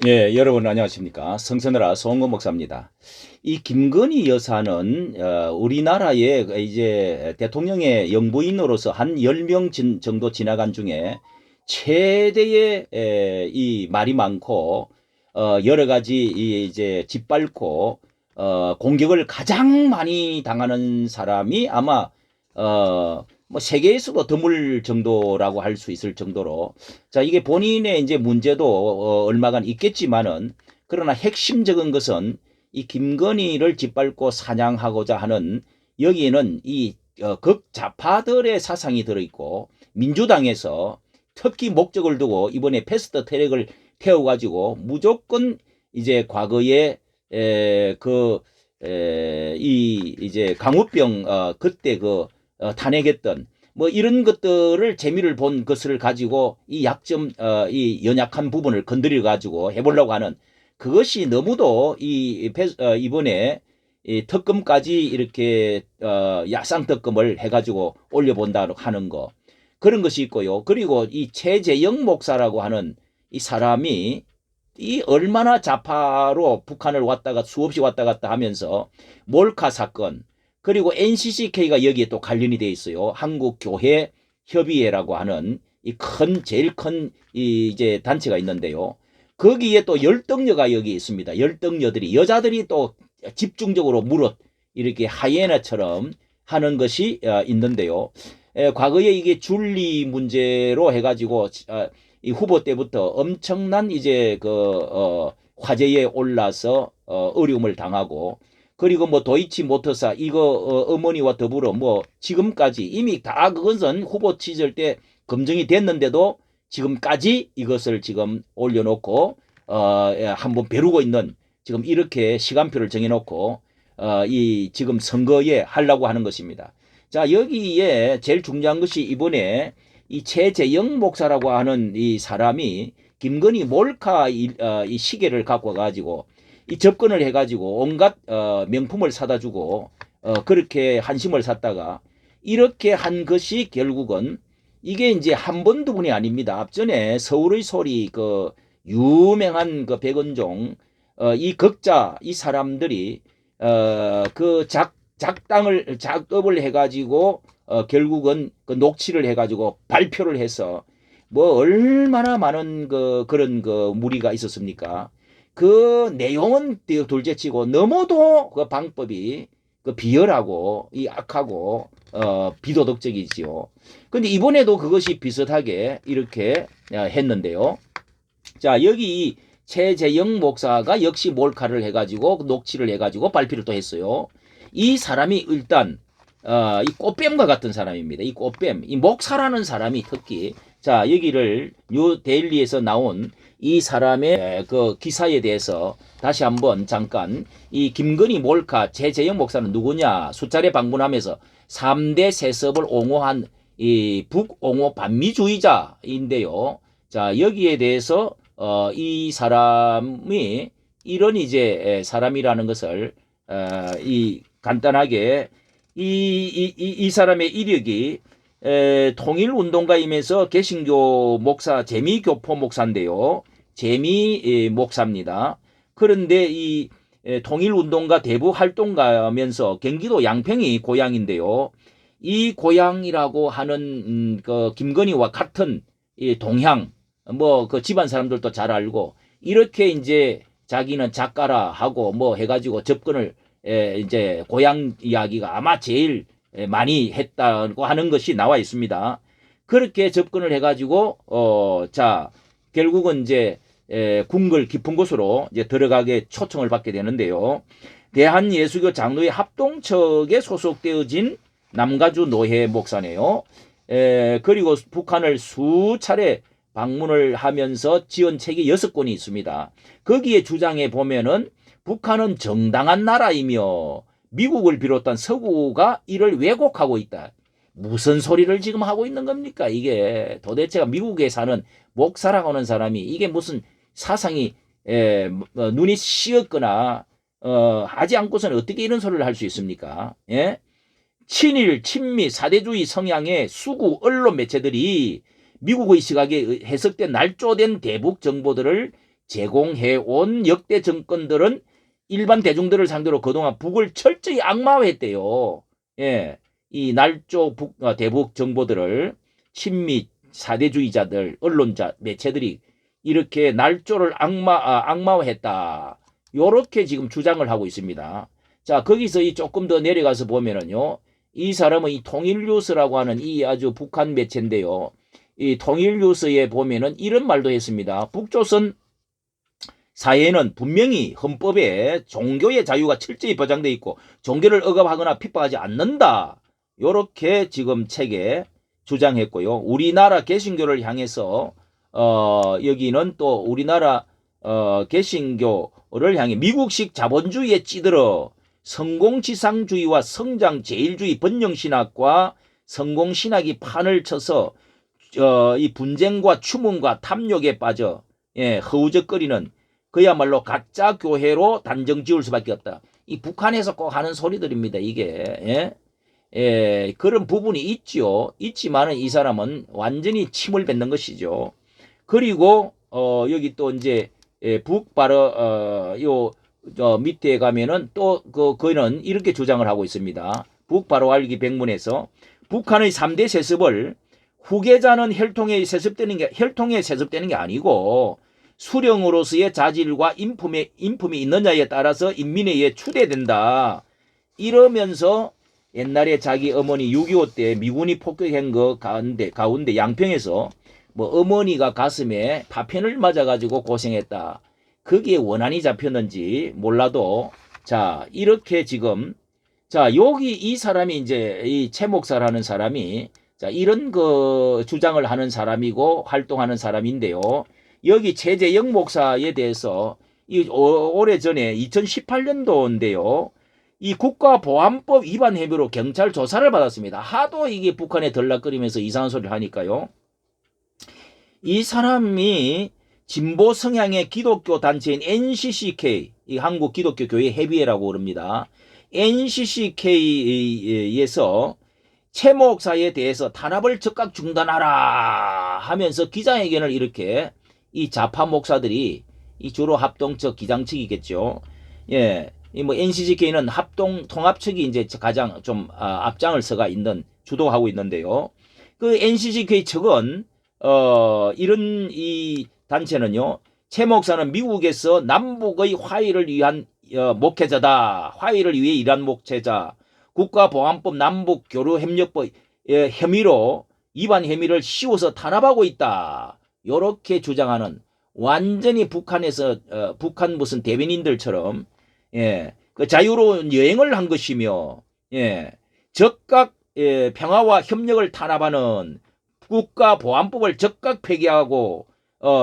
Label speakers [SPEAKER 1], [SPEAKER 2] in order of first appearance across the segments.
[SPEAKER 1] 예, 여러분 안녕하십니까. 성선을아 송은건 목사입니다. 이 김건희 여사는 우리나라의 이제 대통령의 영부인으로서 한 10명 정도 지나간 중에 최대의 이 말이 많고 여러 가지 이제 짓밟고 공격을 가장 많이 당하는 사람이 아마 뭐 세계에서도 드물 정도라고 할 수 있을 정도로, 자, 이게 본인의 이제 문제도 얼마간 있겠지만은, 그러나 핵심적인 것은 이 김건희를 짓밟고 사냥하고자 하는, 여기에는 이 극좌파들의 사상이 들어있고, 민주당에서 특히 목적을 두고 이번에 패스트 트랙을 태워가지고 무조건 이제 과거에 이 이제 강우병 그때 탄핵했던 뭐 이런 것들을 재미를 본 것을 가지고 이 약점 이 연약한 부분을 건드려 가지고 해보려고 하는, 그것이 너무도 이번에 이 특검까지 이렇게 야상 특검을 해가지고 올려본다 하는 거, 그런 것이 있고요. 그리고 이 최재형 목사라고 하는 이 사람이 이 얼마나 좌파로 북한을 왔다가 수없이 왔다 갔다 하면서 몰카 사건, 그리고 NCCK가 여기에 또 관련이 돼 있어요. 한국교회 협의회라고 하는 제일 큰 이제 단체가 있는데요. 거기에 또 열등녀가 여기 있습니다. 열등녀들이, 여자들이 또 집중적으로 물어 이렇게 하이에나처럼 하는 것이 있는데요. 과거에 이게 줄리 문제로 해가지고 이 후보 때부터 엄청난 이제 화제에 올라서 어려움을 당하고, 그리고 뭐 도이치모터사 이거 어머니와 더불어 뭐 지금까지 이미 다 그것은 후보 시절 때 검증이 됐는데도 지금까지 이것을 지금 올려놓고 한번 벼르고 있는, 지금 이렇게 시간표를 정해놓고 이 지금 선거에 하려고 하는 것입니다. 자, 여기에 제일 중요한 것이 이번에 이 최재형 목사라고 하는 이 사람이 김건희 몰카 이 시계를 갖고 가지고 이 접근을 해가지고 온갖 명품을 사다 주고 그렇게 한심을 샀다가 이렇게 한 것이 결국은 이게 이제 한 번 두 분이 아닙니다. 앞전에 서울의 소리 유명한 백은종 이 극자 이 사람들이 작업을 해가지고 결국은 녹취를 해가지고 발표를 해서 뭐 얼마나 많은 그런 무리가 있었습니까? 그 내용은 둘째치고 너무도 그 방법이 비열하고 이 악하고 비도덕적이지요. 근데 이번에도 그것이 비슷하게 이렇게 했는데요. 자, 여기 최재형 목사가 역시 몰카를 해가지고 녹취를 해가지고 발표를 또 했어요. 이 사람이 일단 이 꽃뱀과 같은 사람입니다. 이 꽃뱀, 이 목사라는 사람이 특히, 자, 여기를 뉴 데일리에서 나온 이 사람의 그 기사에 대해서 다시 한번 잠깐, 이 김건희 몰카 최재형 목사는 누구냐 수차례 방문하면서 3대 세습을 옹호한 이 북옹호 반미주의자인데요. 자, 여기에 대해서 이 사람이 이런 이제 사람이라는 것을 이 간단하게 이 사람의 이력이 통일운동가이면서 개신교 목사 재미교포 목사인데요. 재미 목사입니다. 그런데 이 통일운동가 대북 활동가면서 경기도 양평이 고향인데요. 이 고향이라고 하는 그 김건희와 같은 이 동향, 뭐 그 집안 사람들도 잘 알고, 이렇게 이제 자기는 작가라 하고 뭐 해가지고 접근을 이제 고향 이야기가 아마 제일 많이 했다고 하는 것이 나와 있습니다. 그렇게 접근을 해가지고 자, 결국은 이제 궁궐 깊은 곳으로 이제 들어가게 초청을 받게 되는데요. 대한예수교 장로회 합동측에 소속되어진 남가주 노회 목사네요. 그리고 북한을 수차례 방문을 하면서 지은 책이 6권이 있습니다. 거기에 주장해 보면은 북한은 정당한 나라이며 미국을 비롯한 서구가 이를 왜곡하고 있다. 무슨 소리를 지금 하고 있는 겁니까? 이게 도대체가 미국에 사는 목사라고 하는 사람이 이게 무슨 사상이 눈이 씌었거나 하지 않고서는 어떻게 이런 소리를 할 수 있습니까? 예? 친일, 친미, 사대주의 성향의 수구 언론 매체들이 미국의 시각에 해석된 날조된 대북 정보들을 제공해 온 역대 정권들은 일반 대중들을 상대로 그동안 북을 철저히 악마화했대요. 예, 이 날조 대북 정보들을 친미 사대주의자들, 언론자, 매체들이 이렇게 날조를 악마화했다. 요렇게 지금 주장을 하고 있습니다. 자, 거기서 이 조금 더 내려가서 보면은요, 이 사람은 이 통일뉴스라고 하는 이 아주 북한 매체인데요. 이 통일뉴스에 보면은 이런 말도 했습니다. 북조선 사회는 분명히 헌법에 종교의 자유가 철저히 보장되어 있고 종교를 억압하거나 핍박하지 않는다. 요렇게 지금 책에 주장했고요. 우리나라 개신교를 향해서 여기는 또 우리나라 개신교를 향해 미국식 자본주의에 찌들어 성공지상주의와 성장제일주의 번영신학과 성공신학이 판을 쳐서 이 분쟁과 추문과 탐욕에 빠져 허우적거리는 그야말로 가짜 교회로 단정 지을 수밖에 없다. 이 북한에서 꼭 하는 소리들입니다. 이게 그런 부분이 있죠. 있지만은 이 사람은 완전히 침을 뱉는 것이죠. 그리고 여기 또 이제 북바로 밑에 가면은 또 그는 이렇게 주장을 하고 있습니다. 북바로 알기 백문에서 북한의 3대 세습을 후계자는 혈통에 세습되는 게 아니고 수령으로서의 자질과 인품이 있느냐에 따라서 인민에 의해 추대된다. 이러면서 옛날에 자기 어머니 6.25 때 미군이 폭격한 거 가운데 양평에서 뭐 어머니가 가슴에 파편을 맞아가지고 고생했다. 거기에 원한이 잡혔는지 몰라도 자 이렇게 지금 자 여기 이 사람이 이제 이 최 목사라는 사람이 자 이런 그 주장을 하는 사람이고 활동하는 사람인데요. 여기 최재영 목사에 대해서 이 오래전에 2018년도인데요. 이 국가보안법 위반 혐의로 경찰 조사를 받았습니다. 하도 이게 북한에 들락거리면서 이상한 소리를 하니까요. 이 사람이 진보 성향의 기독교 단체인 NCCK, 이 한국 기독교 교회 협의회라고 그럽니다. NCCK에서 최 목사에 대해서 탄압을 즉각 중단하라 하면서 기자회견을 이렇게 이 좌파 목사들이 이 주로 합동 측 기장 측이겠죠. 예, 이 뭐 NCCK는 합동 통합 측이 이제 가장 좀 앞장을 서가 있는 주도하고 있는데요. 그 NCCK 측은 이런 이 단체는요. 최 목사는 미국에서 남북의 화해를 위한 목회자다. 화해를 위해 일한 목회자. 국가보안법 남북교류협력법 혐의로 위반 혐의를 씌워서 탄압하고 있다. 이렇게 주장하는 완전히 북한에서 북한 무슨 대변인들처럼 그 자유로운 여행을 한 것이며 적각 평화와 협력을 탄압하는 국가보안법을 적각 폐기하고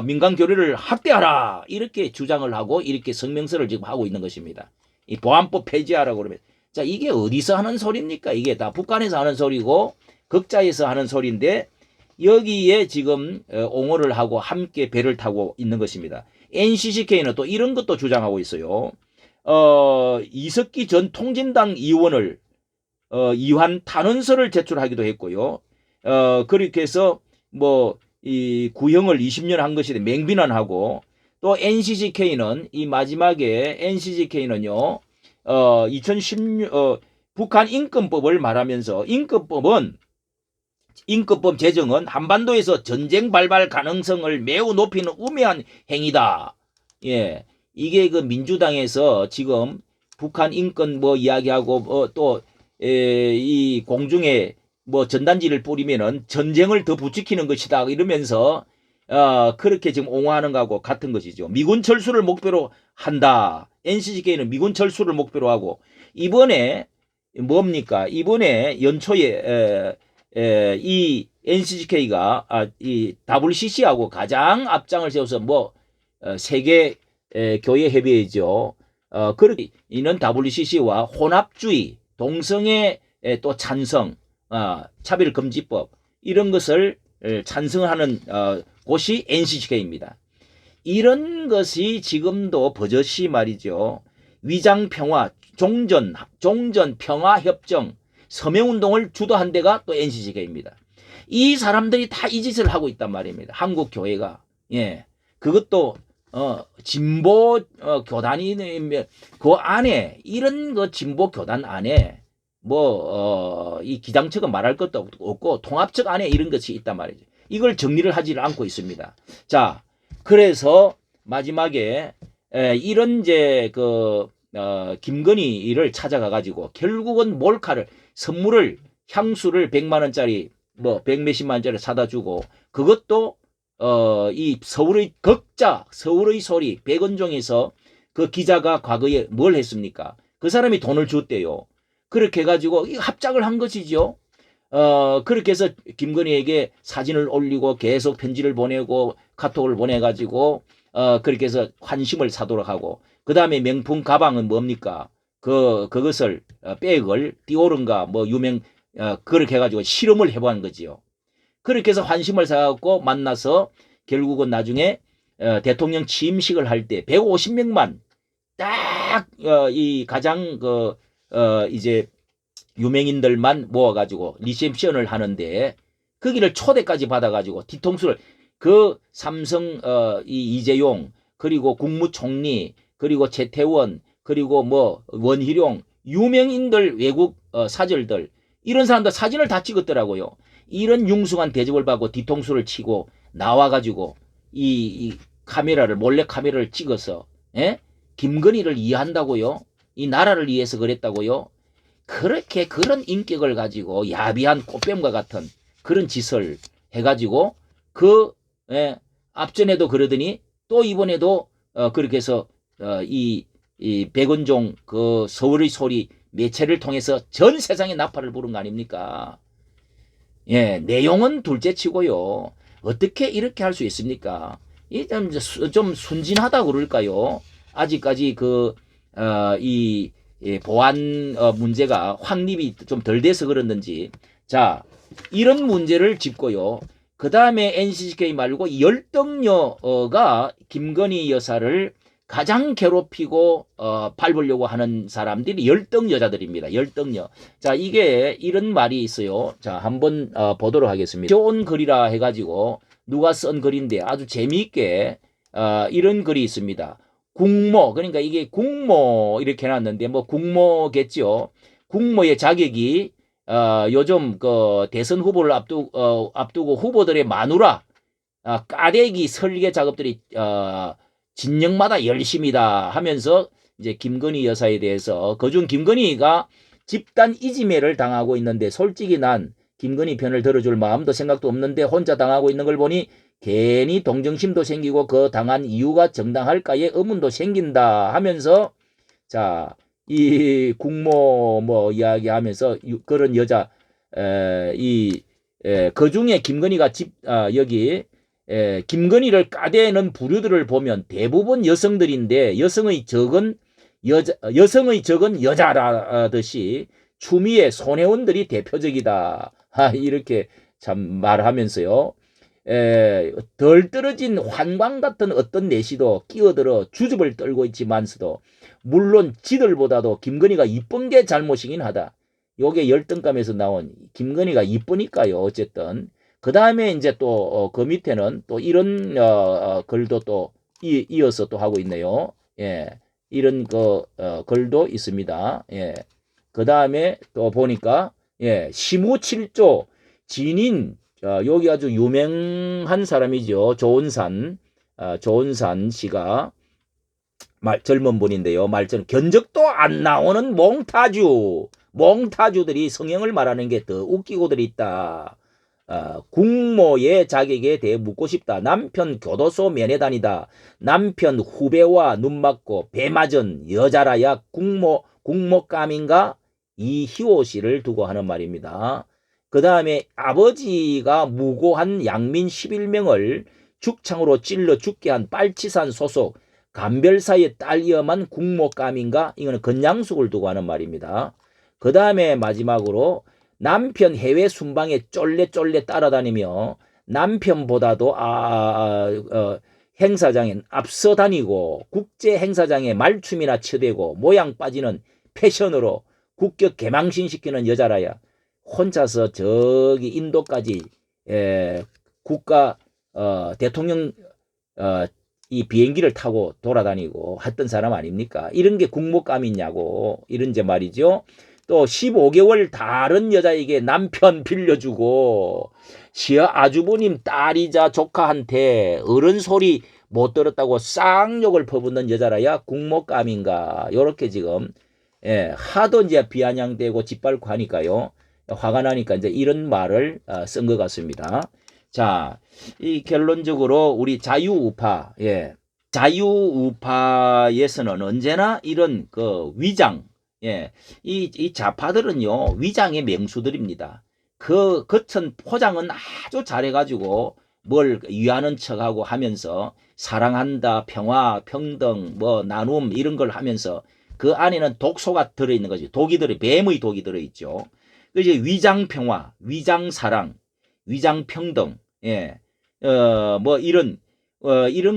[SPEAKER 1] 민간 교류를 확대하라 이렇게 주장을 하고 이렇게 성명서를 지금 하고 있는 것입니다. 이 보안법 폐지하라고 그러면 자 이게 어디서 하는 소리입니까? 이게 다 북한에서 하는 소리고 극자에서 하는 소리인데 여기에 지금 옹호를 하고 함께 배를 타고 있는 것입니다. NCCK는 또 이런 것도 주장하고 있어요. 이석기 전 통진당 의원을 이환 탄원서를 제출하기도 했고요. 그렇게 해서 뭐 이 구형을 20년 한 것에 대해 맹비난하고 또 NCCK는 이 마지막에 NCCK는요. 2016 북한 인권법을 말하면서 인권법 제정은 한반도에서 전쟁 발발 가능성을 매우 높이는 우매한 행위다. 예. 이게 그 민주당에서 지금 북한 인권 뭐 이야기하고 또 이 공중에 뭐 전단지를 뿌리면은 전쟁을 더 부추기는 것이다 이러면서 그렇게 지금 옹호하는 거하고 같은 것이죠. 미군 철수를 목표로 한다. NCCK는 미군 철수를 목표로 하고 이번에 뭡니까? 이번에 연초에 이 NCCK가 이 WCC하고 가장 앞장을 세워서 뭐 세계 교회 협의회죠. 그렇게 이는 WCC와 혼합주의, 동성애 또 찬성, 차별금지법 이런 것을 찬성하는 곳이 NCCK입니다. 이런 것이 지금도 버젓이 말이죠. 위장평화, 종전 평화협정, 서명운동을 주도한 데가 또 NCCK입니다. 이 사람들이 다 이 짓을 하고 있단 말입니다. 한국 교회가. 예. 그것도 진보 교단이 그 안에 이런 그 진보 교단 안에 뭐 이 기장처가 말할 것도 없고 통합적 안에 이런 것이 있단 말이죠. 이걸 정리를 하지를 않고 있습니다. 자, 그래서 마지막에 이런 이제 그 김건희를 찾아가 가지고 결국은 몰카를 선물을 향수를 100만 원짜리 뭐 100몇십만 원짜리 사다 주고 그것도 이 서울의 극자 서울의 소리 백은종에서 그 기자가 과거에 뭘 했습니까? 그 사람이 돈을 줬대요. 그렇게 해가지고 합작을 한 것이죠. 그렇게 해서 김건희에게 사진을 올리고 계속 편지를 보내고 카톡을 보내가지고 그렇게 해서 환심을 사도록 하고 그 다음에 명품 가방은 뭡니까? 그것을 백을 띠오른가 뭐 유명 그렇게 해가지고 실험을 해보는 거지요. 그렇게 해서 환심을 사갖고 만나서 결국은 나중에 대통령 취임식을 할 때 150명만 딱 이 가장 이제 유명인들만 모아가지고 리셉션을 하는데 거기를 초대까지 받아가지고 뒤통수를 그 삼성 이 이재용 그리고 국무총리 그리고 최태원 그리고 뭐 원희룡 유명인들 외국 사절들 이런 사람들 사진을 다 찍었더라고요. 이런 융숭한 대접을 받고 뒤통수를 치고 나와가지고 이 카메라를 몰래 카메라를 찍어서 김건희를 이해한다고요? 이 나라를 위해서 그랬다고요? 그렇게 그런 인격을 가지고 야비한 꽃뱀과 같은 그런 짓을 해가지고 그 앞전에도 그러더니 또 이번에도 그렇게 해서 이 백은종 그 서울의 소리 매체를 통해서 전 세상에 나팔을 부른 거 아닙니까? 예, 내용은 둘째치고요. 어떻게 이렇게 할 수 있습니까? 좀 순진하다 그럴까요? 아직까지 이 보안 문제가 확립이 좀 덜 돼서 그렇는지. 자, 이런 문제를 짚고요. 그 다음에 NCCK 말고 열등녀가 김건희 여사를 가장 괴롭히고 밟으려고 하는 사람들이 열등 여자들입니다. 열등녀. 자, 이게 이런 말이 있어요. 자, 한번 보도록 하겠습니다. 좋은 글이라 해가지고 누가 쓴 글인데 아주 재미있게 이런 글이 있습니다. 국모, 그러니까 이게 국모 이렇게 해놨는데 뭐 국모겠죠. 국모의 자격이 요즘 그 대선 후보를 앞두고 후보들의 마누라 까대기 설계 작업들이 진영마다 열심이다 하면서 이제 김건희 여사에 대해서 그중 김건희가 집단 이지매를 당하고 있는데 솔직히 난 김건희 편을 들어줄 마음도 생각도 없는데 혼자 당하고 있는 걸 보니 괜히 동정심도 생기고 그 당한 이유가 정당할까에 의문도 생긴다 하면서 자, 이 국모 뭐 이야기하면서 그런 여자 그 중에 김건희가 여기 김건희를 까대는 부류들을 보면 대부분 여성들인데 여성의 적은 여자라듯이 추미애 손혜원들이 대표적이다. 이렇게 참 말하면서요. 덜 떨어진 환광 같은 어떤 내시도 끼어들어 주접을 떨고 있지만서도 물론 지들보다도 김건희가 이쁜 게 잘못이긴 하다. 요게 열등감에서 나온 김건희가 이쁘니까요. 어쨌든 그 다음에 이제 또 그 밑에는 또 이런 글도 또 이어서 또 하고 있네요. 예, 이런 글도 있습니다. 예, 그 다음에 또 보니까 시무칠조 진인 여기 아주 유명한 사람이죠. 조은산 씨가 젊은 분인데요. 말처럼 견적도 안 나오는 몽타주들이 성형을 말하는 게 더 웃기고들 있다. 국모의 자격에 대해 묻고 싶다. 남편 교도소 면회 다니다. 남편 후배와 눈 맞고 배 맞은 여자라야 국모감인가? 이희호 씨를 두고 하는 말입니다. 그 다음에 아버지가 무고한 양민 11명을 죽창으로 찔러 죽게 한 빨치산 소속 감별사의 딸이어만 국모감인가? 이거는 건양숙을 두고 하는 말입니다. 그 다음에 마지막으로 남편 해외 순방에 쫄래쫄래 따라다니며 남편보다도 행사장에 앞서 다니고 국제 행사장에 말춤이나 쳐대고 모양 빠지는 패션으로 국격 개망신시키는 여자라야 혼자서 저기 인도까지 국가 대통령 이 비행기를 타고 돌아다니고 했던 사람 아닙니까? 이런 게 국모감이냐고 이런 제 말이죠. 또 15개월 다른 여자에게 남편 빌려주고 시어 아주버님 딸이자 조카한테 어른 소리 못 들었다고 쌍욕을 퍼붓는 여자라야 국모감인가 요렇게 지금 하도 이제 비아냥대고 짓밟고 하니까요. 화가 나니까 이제 이런 말을 쓴 것 같습니다. 자, 이 결론적으로 우리 자유우파, 자유우파에서는 언제나 이런 그 위장, 이 좌파들은요, 위장의 명수들입니다. 그 겉은 포장은 아주 잘해가지고 뭘 위하는 척하고 하면서 사랑한다, 평화, 평등, 뭐 나눔 이런 걸 하면서 그 안에는 독소가 들어있는 거지. 뱀의 독이 들어있죠. 이제 위장 평화, 위장 사랑, 위장 평등, 뭐 이런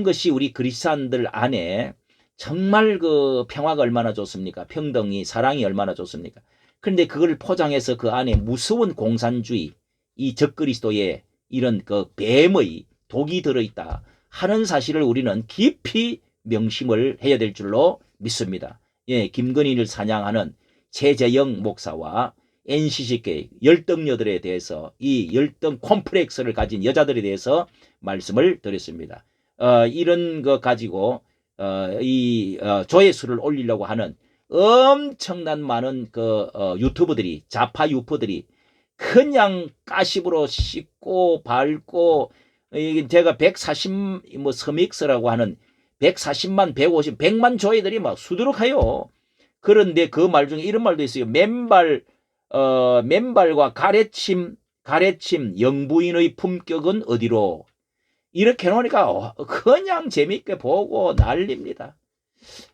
[SPEAKER 1] 것이 우리 그리스도인들 안에 정말 그 평화가 얼마나 좋습니까? 평등이, 사랑이 얼마나 좋습니까? 그런데 그걸 포장해서 그 안에 무서운 공산주의, 이 적그리스도의 이런 그 뱀의 독이 들어있다 하는 사실을 우리는 깊이 명심을 해야 될 줄로 믿습니다. 김건희를 사냥하는 최재영 목사와 NCCK 열등녀들에 대해서 이 열등 콤플렉스를 가진 여자들에 대해서 말씀을 드렸습니다. 이런 거 가지고 조회수를 올리려고 하는 엄청난 많은 유튜버들이 좌파 유튜버들이 그냥 가십으로 씻고 밟고 제가 140 뭐 서믹스라고 하는 140만 150 100만 조회들이 막 수두룩해요. 그런데 그 말 중에 이런 말도 있어요. 맨발과 가래침 영부인의 품격은 어디로? 이렇게 놓으니까 그냥 재밌게 보고 난립니다.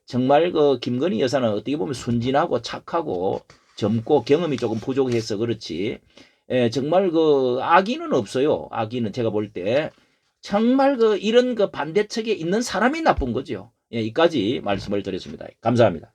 [SPEAKER 1] 정말 그 김건희 여사는 어떻게 보면 순진하고 착하고 젊고 경험이 조금 부족해서 그렇지. 정말 그 악의는 없어요. 악의는 제가 볼 때 정말 이런 반대측에 있는 사람이 나쁜 거죠. 여기까지 말씀을 드렸습니다. 감사합니다.